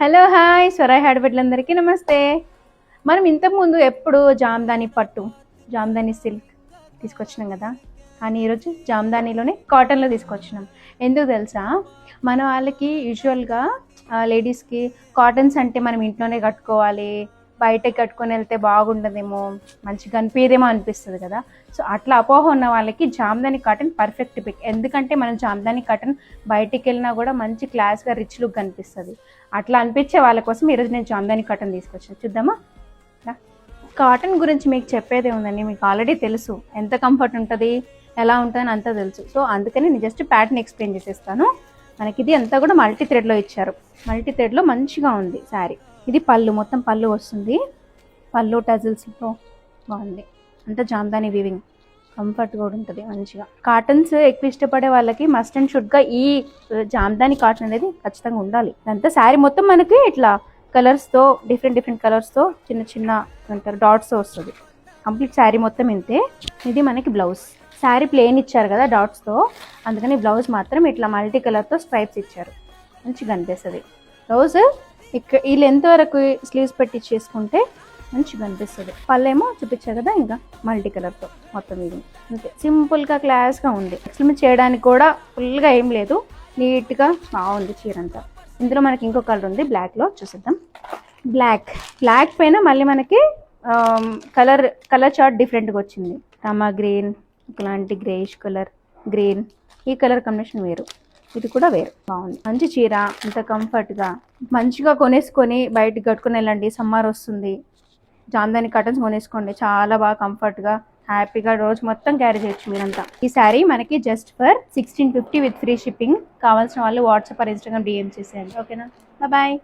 Hello hi స్వరాయ్ హ్యాడ్బిట్లందరికీ నమస్తే. మనం ఇంతకుముందు ఎప్పుడు జామ్దాని పట్టు, జామ్దాని సిల్క్ తీసుకొచ్చినాం కదా, కానీ ఈరోజు జామ్దానిలోనే కాటన్లో తీసుకొచ్చినాం. ఎందుకు తెలుసా, మన వాళ్ళకి యూజువల్గా లేడీస్కి కాటన్స్ అంటే మనం ఇంట్లోనే కట్టుకోవాలి, బయటకు కట్టుకొని వెళ్తే బాగుండదేమో, మంచిగా అనిపించేదేమో అనిపిస్తుంది కదా. సో అట్లా అపోహ ఉన్న వాళ్ళకి జామ్దాని కాటన్ పర్ఫెక్ట్ పిక్. ఎందుకంటే మనం జామ్దాని కాటన్ బయటికి వెళ్ళినా కూడా మంచి క్లాస్గా రిచ్ లుక్ కనిపిస్తుంది. అట్లా అనిపించే వాళ్ళ కోసం ఈరోజు నేను జామ్దాని కాటన్ తీసుకొచ్చాను. చూద్దామా. కాటన్ గురించి మీకు చెప్పేదే ఉందండి, మీకు ఆల్రెడీ తెలుసు ఎంత కంఫర్ట్ ఉంటుంది, ఎలా ఉంటుందని అంతా తెలుసు. సో అందుకని నేను జస్ట్ ప్యాటర్న్ ఎక్స్ప్లెయిన్ చేసేస్తాను. మనకి ఇది అంతా కూడా మల్టీ థ్రెడ్లో ఇచ్చారు. మల్టీ థ్రెడ్లో మంచిగా ఉంది శారీ. ఇది పళ్ళు, మొత్తం పళ్ళు వస్తుంది. పళ్ళు టజిల్స్తో బాగుంది. అంతా జామ్దాని వీవింగ్, కంఫర్ట్ కూడా ఉంటుంది మంచిగా. కాటన్స్ ఎక్కువ ఇష్టపడే వాళ్ళకి మస్ట్ అండ్ షుడ్గా ఈ జామ్దాని కాటన్ అనేది ఖచ్చితంగా ఉండాలి. అంతా శారీ మొత్తం మనకి ఇట్లా కలర్స్తో, డిఫరెంట్ కలర్స్తో చిన్న చిన్న అంటారు డాట్స్తో వస్తుంది. కంప్లీట్ శారీ మొత్తం ఇంతే. ఇది మనకి బ్లౌజ్. శారీ ప్లెయిన్ ఇచ్చారు కదా డాట్స్తో, అందుకని బ్లౌజ్ మాత్రం ఇట్లా మల్టీ కలర్తో స్ట్రైప్స్ ఇచ్చారు, మంచిగా అనిపిస్తుంది. బ్లౌజ్ ఈ లెంత్ వరకు స్లీవ్స్ పెట్టి చేసుకుంటే మంచిగా అనిపిస్తుంది. పళ్ళేమో చూపించారు కదా, ఇంకా మల్టీ కలర్తో మొత్తం ఇది అంతే. సింపుల్గా క్లాస్గా ఉంది. ఎక్స్పెరిమెంట్ చేయడానికి కూడా ఫుల్గా ఏం లేదు, నీట్గా బాగుంది చీర అంతా. ఇందులో మనకి ఇంకో కలర్ ఉంది, బ్లాక్లో చూసేద్దాం. బ్లాక్ పైన మళ్ళీ మనకి కలర్ చార్ట్ డిఫరెంట్గా వచ్చింది. రమా గ్రీన్, ఇలాంటి గ్రేష్ కలర్, గ్రీన్, ఈ కలర్ కాంబినేషన్ వేరు, ఇది కూడా వేరు. బాగుంది, మంచి చీర, అంత కంఫర్ట్గా మంచిగా కొనేసుకొని బయటకు కట్టుకుని వెళ్ళండి. సమ్మర్ వస్తుంది, జామ్దాని కాటన్స్ కొనేసుకోండి, చాలా బాగా కంఫర్ట్గా హ్యాపీగా రోజు మొత్తం క్యారీ చేయొచ్చు మీరంతా. ఈ శారీ మనకి just for 1650 with free shipping. కావాల్సిన వాళ్ళు వాట్సాప్ ఆర్ ఇన్స్టాగ్రామ్ డిఎం చేసేయండి. ఓకేనా, బాయ్.